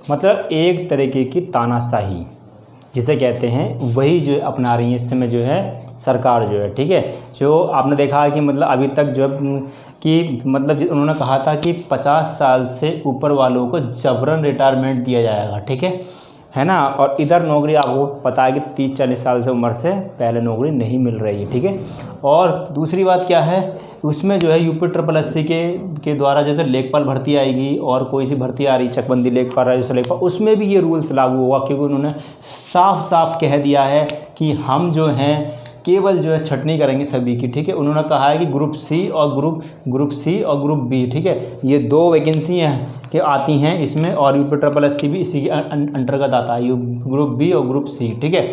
मतलब एक तरीके की तानाशाही जिसे कहते हैं, वही जो अपना रही है इस समय जो है सरकार जो है, ठीक है। जो आपने देखा है कि मतलब अभी तक जो कि मतलब उन्होंने कहा था कि 50 साल से ऊपर वालों को जबरन रिटायरमेंट दिया जाएगा, ठीक है ना। और इधर नौकरी आपको पता है कि 30-40 साल से उम्र से पहले नौकरी नहीं मिल रही है, ठीक है। और दूसरी बात क्या है, उसमें जो है यूपी SSS के द्वारा जैसे लेखपाल भर्ती आएगी और कोई सी भर्ती आ रही, चकबंदी लेखपाल, राजस्व लेखपाल, उसमें भी ये रूल्स लागू होगा, क्योंकि उन्होंने साफ साफ कह दिया है कि हम जो हैं केवल जो है छटनी करेंगे सभी की, ठीक है। उन्होंने कहा है कि ग्रुप सी और ग्रुप बी, ठीक है, ये 2 वैकेंसी हैं कि आती हैं इसमें, और यूपी SSS भी इसी के अंतर्गत आता है, ग्रुप बी और ग्रुप सी, ठीक है।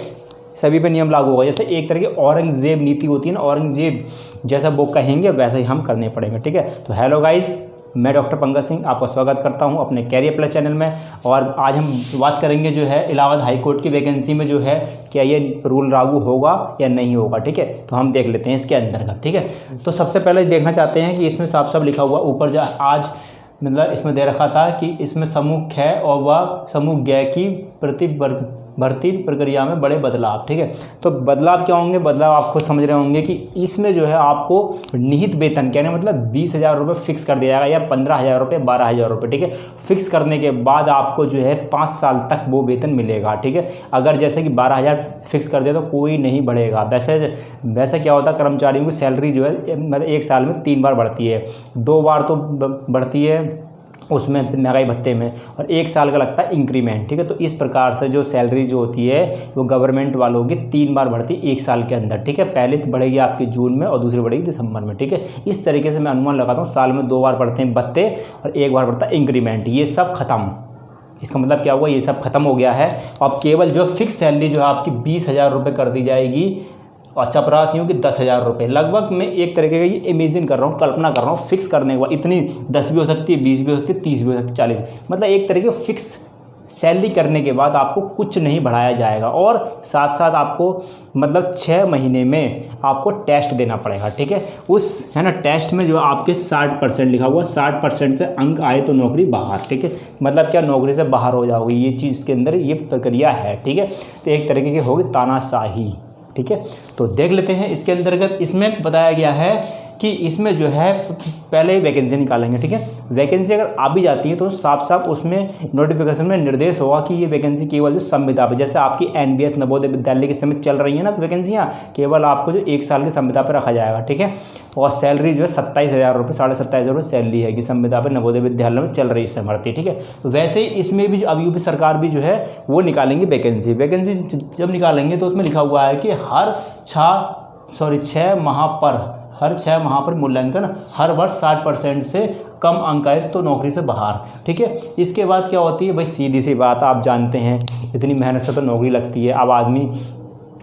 सभी पे नियम लागू होगा। जैसे एक तरह की औरंगजेब नीति होती है ना, औरंगजेब जैसा वो कहेंगे वैसे ही हम करने पड़ेंगे, ठीक है। तो हेलो गाइस, मैं डॉक्टर पंकज सिंह आपका स्वागत करता हूं अपने कैरियर प्लस चैनल में। और आज हम बात करेंगे जो है इलाहाबाद हाई कोर्ट की वैकेंसी में जो है क्या ये रूल लागू होगा या नहीं होगा, ठीक है। तो हम देख लेते हैं इसके अंदर का, ठीक है। तो सबसे पहले देखना चाहते हैं कि इसमें साफ साफ लिखा हुआ ऊपर जो आज मतलब इसमें दे रखा था कि इसमें समूह ख और व समूह ग की भर्ती प्रक्रिया में बड़े बदलाव, ठीक है। तो बदलाव क्या होंगे, बदलाव आप खुद समझ रहे होंगे कि इसमें जो है आपको निहित वेतन कहने मतलब 20,000 रुपये फिक्स कर दिया जाएगा, या 15,000 रुपये, 12,000 रुपये, ठीक है। फिक्स करने के बाद आपको जो है 5 साल तक वो वेतन मिलेगा, ठीक है। अगर जैसे कि 12,000 फिक्स कर दिया तो कोई नहीं बढ़ेगा। वैसे क्या होता है, कर्मचारियों की सैलरी जो है मतलब 1 साल में 3 बार बढ़ती है, 2 बार तो बढ़ती है उसमें महंगाई भत्ते में, और 1 साल का लगता है इंक्रीमेंट, ठीक है। तो इस प्रकार से जो सैलरी जो होती है वो गवर्नमेंट वालों की 3 बार बढ़ती है 1 साल के अंदर, ठीक है। पहले तो बढ़ेगी आपकी जून में और दूसरी बढ़ेगी दिसंबर में, ठीक है। इस तरीके से मैं अनुमान लगाता हूँ साल में 2 बार बढ़ते हैं भत्ते और 1 बार बढ़ता है इंक्रीमेंट। ये सब खत्म, इसका मतलब क्या हुआ, ये सब खत्म हो गया है। अब केवल जो फिक्स सैलरी जो है आपकी 20,000 रुपये कर दी जाएगी, और चपरासियों की 10,000 रुपये। लगभग मैं एक तरीके का ये इमेजिन कर रहा हूँ, कल्पना कर रहा हूँ, फिक्स करने के बाद इतनी 10 भी हो सकती है, 20 भी हो सकती है, 30 भी हो सकती है, 40, मतलब एक तरीके फिक्स सैलरी करने के बाद आपको कुछ नहीं बढ़ाया जाएगा। और साथ साथ आपको मतलब 6 महीने में आपको टेस्ट देना पड़ेगा, ठीक है। उस है ना टेस्ट में जो आपके 60% लिखा हुआ, 60% से अंक आए तो नौकरी बाहर, ठीक है। मतलब क्या, नौकरी से बाहर हो जाओगे, ये चीज़ के अंदर ये प्रक्रिया है, ठीक है। तो एक तरीके की होगी तानाशाही, ठीक है। तो देख लेते हैं इसके अंतर्गत। इसमें बताया गया है कि इसमें जो है पहले वैकेंसी निकालेंगे, ठीक है। वैकेंसी अगर आ भी जाती है तो साफ साफ उसमें नोटिफिकेशन में निर्देश होगा कि ये वैकेंसी केवल जो संविदा पर, जैसे आपकी NBS नवोदय विद्यालय के समय चल रही है ना वैकेंसियाँ, केवल आपको जो 1 साल की संविदा पर रखा जाएगा, ठीक है। और सैलरी जो है 27,000 रुपये, 27,500 रुपये सैलरी है कि संविदा पर नवोदय विद्यालय में चल रही है भर्ती, ठीक है। तो वैसे ही इसमें भी अब यूपी सरकार भी जो है वो निकालेंगे वैकेंसी जब निकालेंगे तो उसमें लिखा हुआ है कि हर 6 माह पर मूल्यांकन, हर वर्ष 60% से कम अंक आए तो नौकरी से बाहर, ठीक है। इसके बाद क्या होती है भाई, सीधी सी बात आप जानते हैं, इतनी मेहनत से तो नौकरी लगती है। अब आदमी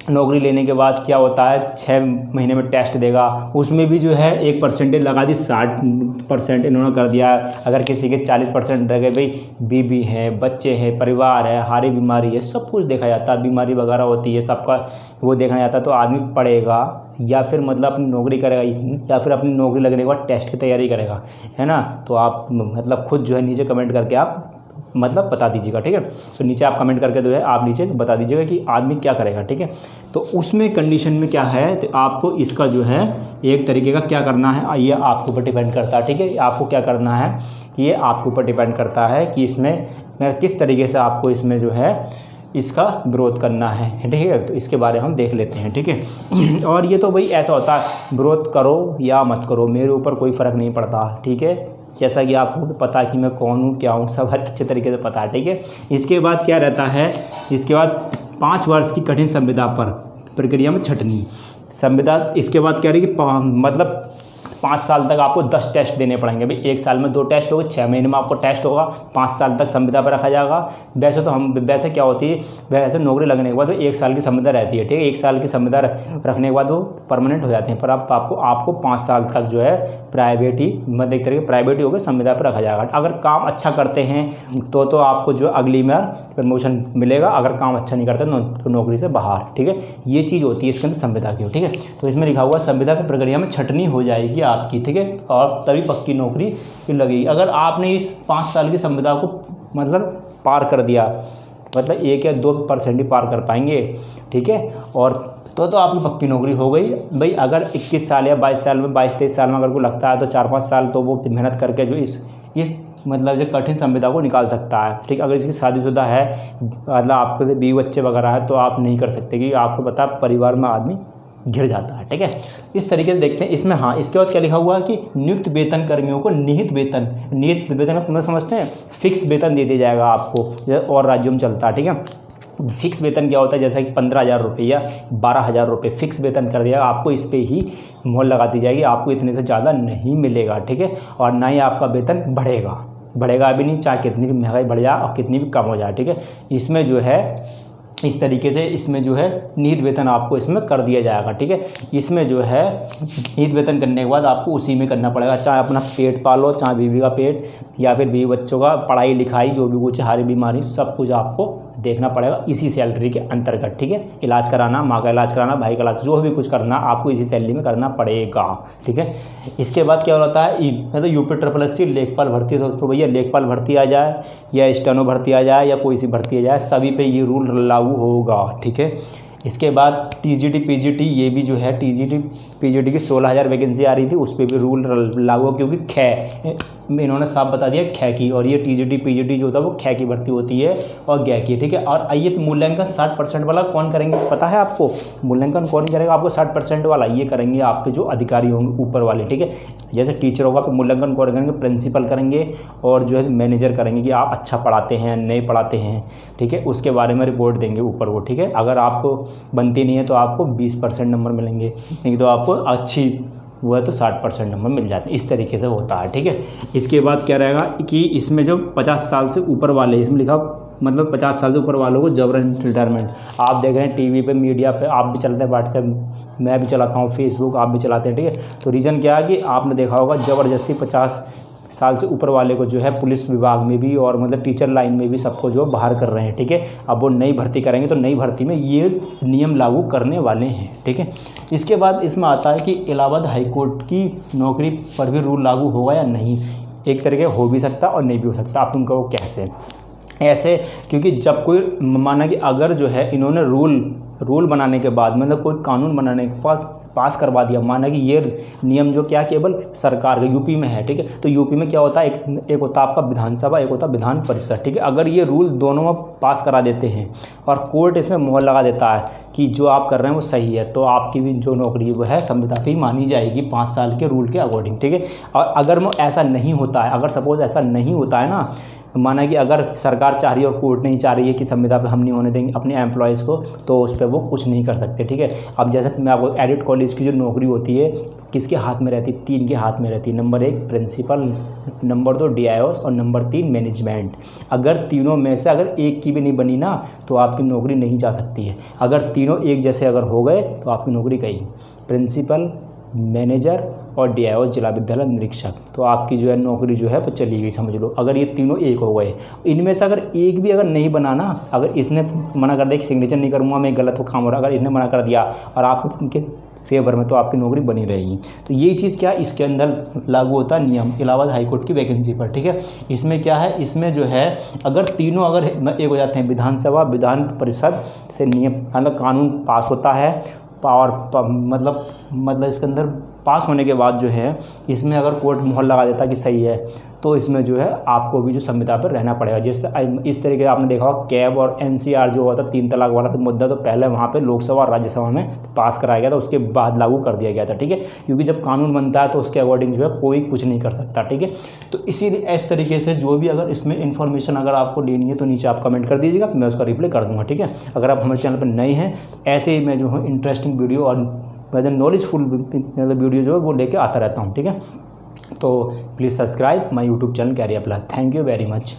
नौकरी लेने के बाद क्या होता है, 6 महीने में टेस्ट देगा, उसमें भी जो है 1% लगा दी, 60% इन्होंने कर दिया। अगर किसी के 40% रह गए, भाई बीबी है, बच्चे हैं, परिवार है, हारी बीमारी है, सब कुछ देखा जाता है, बीमारी वगैरह होती है, सबका वो देखा जाता है। तो आदमी पढ़ेगा या फिर मतलब अपनी नौकरी करेगा, या फिर अपनी नौकरी लगने के बाद टेस्ट की तैयारी करेगा, है ना। तो आप मतलब खुद जो है नीचे कमेंट करके आप मतलब बता दीजिएगा, ठीक है। तो नीचे आप कमेंट करके जो है आप नीचे बता दीजिएगा कि आदमी क्या करेगा, ठीक है। तो उसमें कंडीशन में क्या है, तो आपको इसका जो है एक तरीके का क्या करना है, ये आपके ऊपर डिपेंड करता है, ठीक है। आपको क्या करना है, ये आपके ऊपर डिपेंड करता है कि इसमें किस तरीके से आपको इसमें जो है इसका विरोध करना है, ठीक है। तो इसके बारे में हम देख लेते हैं, ठीक है। और ये तो भाई ऐसा होता है, विरोध करो या मत करो, मेरे ऊपर कोई फ़र्क नहीं पड़ता, ठीक है। जैसा कि आपको पता कि मैं कौन हूँ, क्या हूँ, सब अच्छे तरीके से पता है, ठीक है। इसके बाद क्या रहता है, इसके बाद 5 वर्ष की कठिन संविदा पर प्रक्रिया में छटनी संविदा। इसके बाद क्या रही कि मतलब 5 साल तक आपको 10 टेस्ट देने पड़ेंगे। भाई 1 साल में 2 टेस्ट होगा, 6 महीने में आपको टेस्ट होगा, 5 साल तक संविदा पर रखा जाएगा। वैसे तो वैसे क्या होती है, वैसे नौकरी लगने के बाद 1 साल की संविदा रहती है, ठीक है। 1 साल की संविदा रखने के बाद वो परमानेंट हो जाते हैं, पर आपको 5 साल तक जो है प्राइवेट ही, मतलब एक तरीके प्राइवेट ही होकर संविदा पर रखा जाएगा। अगर काम अच्छा करते हैं तो आपको जो अगली बार प्रमोशन मिलेगा, अगर काम अच्छा नहीं करते तो नौकरी से बाहर, ठीक है। ये चीज़ होती है इसके अंदर संविदा की, ठीक है। तो इसमें लिखा हुआ संविदा की प्रक्रिया में छटनी हो जाएगी आपकी, ठीक है, और तभी पक्की नौकरी लगेगी। अगर आपने इस 5 साल की संविदा को मतलब पार कर दिया, मतलब 1 या 2% ही पार कर पाएंगे, ठीक है। और तो आपकी पक्की नौकरी हो गई भाई। अगर 21 साल या 22 साल में, 22-23 साल में अगर को लगता है तो 4-5 साल तो वो मेहनत करके जो इस मतलब जो कठिन संविदा को निकाल सकता है, ठीक। अगर इसकी शादीशुदा है, मतलब आपके बीवी बच्चे वगैरह है, तो आप नहीं कर सकते, क्योंकि आपको पता है परिवार में आदमी घिर जाता है, ठीक है। इस तरीके से देखते हैं इसमें। हाँ, इसके बाद क्या लिखा हुआ है कि नियुक्त वेतन कर्मियों को निहित वेतन, निहित वेतन तुम्हें समझते हैं, फिक्स वेतन दे दिया जाएगा आपको, और राज्यों में चलता है, ठीक है। फिक्स वेतन क्या होता है, जैसा कि 15,000 रुपये या 12,000 रुपये फिक्स वेतन कर दिया आपको, इस पे ही मोहर लगा दी जाएगी, आपको इतने से ज़्यादा नहीं मिलेगा, ठीक है। और ना ही आपका वेतन बढ़ेगा भी नहीं, चाहे कितनी भी महंगाई बढ़ जाए और कितनी भी कम हो जाए, ठीक है। इसमें जो है इस तरीके से इसमें जो है निहित वेतन आपको इसमें कर दिया जाएगा, ठीक है। इसमें जो है निहित वेतन करने के बाद आपको उसी में करना पड़ेगा, चाहे अपना पेट पालो, चाहे बीवी का पेट, या फिर बीवी बच्चों का पढ़ाई लिखाई, जो भी कुछ हारी बीमारी, सब कुछ आपको देखना पड़ेगा इसी सैलरी के अंतर्गत, ठीक है। इलाज कराना, माँ का इलाज कराना, भाई का इलाज, जो भी कुछ करना आपको इसी सैलरी में करना पड़ेगा, ठीक है। इसके बाद क्या होता है, मतलब UPSSC लेखपाल भर्ती, तो भैया लेखपाल भर्ती आ जाए या स्टेनो भर्ती आ जाए या कोई सी भर्ती आ जाए, सभी पे ये रूल लागू होगा, ठीक है। इसके बाद TGT PGT, ये भी जो है TGT PGT की 16,000 वैकेंसी आ रही थी, उस पर भी रूल लागू, क्योंकि इन्होंने साफ बता दिया ख की, और ये TGT PGT जो होता है वो ख की भर्ती होती है और ग की, ठीक है। और आइए मूल्यांकन 60% वाला कौन करेंगे, पता है आपको? मूल्यांकन कौन करेगा आपको 60% वाला? ये करेंगे आपके जो अधिकारी होंगे ऊपर वाले, ठीक है। जैसे टीचर होगा तो मूल्यांकन कौन करेंगे, प्रिंसिपल करेंगे, और जो है मैनेजर करेंगे कि आप अच्छा पढ़ाते हैं नहीं पढ़ाते हैं, ठीक है। उसके बारे में रिपोर्ट देंगे ऊपर वो, ठीक है। अगर आपको बनती नहीं है तो आपको 20% नंबर मिलेंगे, नहीं तो आपको अच्छी वो है तो 60% नंबर मिल जाते हैं। इस तरीके से होता है, ठीक है। इसके बाद क्या रहेगा कि इसमें जो 50 साल से ऊपर वाले, इसमें लिखा मतलब 50 साल से ऊपर वालों को जबरन रिटायरमेंट। आप देख रहे हैं टीवी पे, मीडिया पे, आप भी चलते हैं, व्हाट्सएप मैं भी चलाता हूँ, फेसबुक आप भी चलाते हैं, ठीक है। तो रीज़न क्या है कि आपने देखा होगा ज़बरदस्ती 50 साल से ऊपर वाले को जो है पुलिस विभाग में भी और मतलब टीचर लाइन में भी सबको जो बाहर कर रहे हैं, ठीक है। अब वो नई भर्ती करेंगे तो नई भर्ती में ये नियम लागू करने वाले हैं, ठीक है। इसके बाद इसमें आता है कि इलाहाबाद हाईकोर्ट की नौकरी पर भी रूल लागू होगा या नहीं। एक तरीके हो भी सकता और नहीं भी हो सकता। आप तुम कहो कैसे? ऐसे क्योंकि जब कोई माना कि अगर जो है इन्होंने रूल बनाने के बाद, मतलब कोई कानून बनाने के बाद पास करवा दिया, माना कि ये नियम जो क्या केवल सरकार के यूपी में है, ठीक है। तो यूपी में क्या होता है, एक होता है आपका विधानसभा, एक होता है विधान परिषद, ठीक है। अगर ये रूल दोनों में पास करा देते हैं और कोर्ट इसमें मोहर लगा देता है कि जो आप कर रहे हैं वो सही है, तो आपकी भी जो नौकरी वो है संविदा की मानी जाएगी 5 साल के रूल के अकॉर्डिंग, ठीक है। और अगर वो ऐसा नहीं होता है, अगर सपोज ऐसा नहीं होता है ना, माना कि अगर सरकार चाह रही है और कोर्ट नहीं चाह रही है कि संविदा पे हम नहीं होने देंगे अपने एम्प्लॉयज़ को, तो उस पर वो कुछ नहीं कर सकते, ठीक है। अब जैसे मैं आपको एडिट कॉलेज की जो नौकरी होती है किसके हाथ में रहती है? 3 के हाथ में रहती है। नंबर 1 प्रिंसिपल, नंबर 2 DIOs और नंबर 3 मैनेजमेंट। अगर तीनों में से अगर एक की भी नहीं बनी ना, तो आपकी नौकरी नहीं जा सकती है। अगर तीनों एक जैसे अगर हो गए तो आपकी नौकरी गई। प्रिंसिपल, मैनेजर और DIOs जिला विद्यालय निरीक्षक, तो आपकी जो है नौकरी जो है वो चली गई, समझ लो। अगर ये तीनों एक हो गए, इनमें से अगर एक भी अगर नहीं बनाना, अगर इसने मना कर दिया कि सिग्नेचर नहीं करूँगा मैं, गलत काम हो रहा, अगर इसने मना कर दिया और आप उनके फेवर में, तो आपकी नौकरी बनी रहेगी। तो यही चीज़ क्या इसके अंदर लागू होता है नियम इलाहाबाद हाईकोर्ट की वैकेंसी पर, ठीक है। इसमें क्या है, इसमें जो है अगर तीनों अगर एक हो जाते हैं, विधानसभा विधान परिषद से नियम मतलब कानून पास होता है, पावर मतलब इसके अंदर पास होने के बाद जो है इसमें अगर कोर्ट मोहर लगा देता कि सही है, तो इसमें जो है आपको भी जो संविदा पर रहना पड़ेगा। जैसे इस तरीके से आपने देखा होगा कैब और NCR जो हुआ था 3 तलाक वाला मुद्दा, तो पहले वहाँ पे लोकसभा और राज्यसभा में पास कराया गया था, उसके बाद लागू कर दिया गया था, ठीक है। क्योंकि जब कानून बनता है तो उसके अकॉर्डिंग जो है कोई कुछ नहीं कर सकता, ठीक है। तो इसीलिए इस तरीके से जो भी अगर इसमें इन्फॉर्मेशन अगर आपको लेनी है तो नीचे आप कमेंट कर दीजिएगा, मैं उसका रिप्लाई कर दूँगा, ठीक है। अगर आप हमारे चैनल पर नए हैं, ऐसे ही मैं जो हूँ इंटरेस्टिंग वीडियो और नॉलेजफुल वीडियो जो है वो लेके आता रहता हूँ, ठीक है। तो please subscribe my YouTube channel career plus. Thank you very much.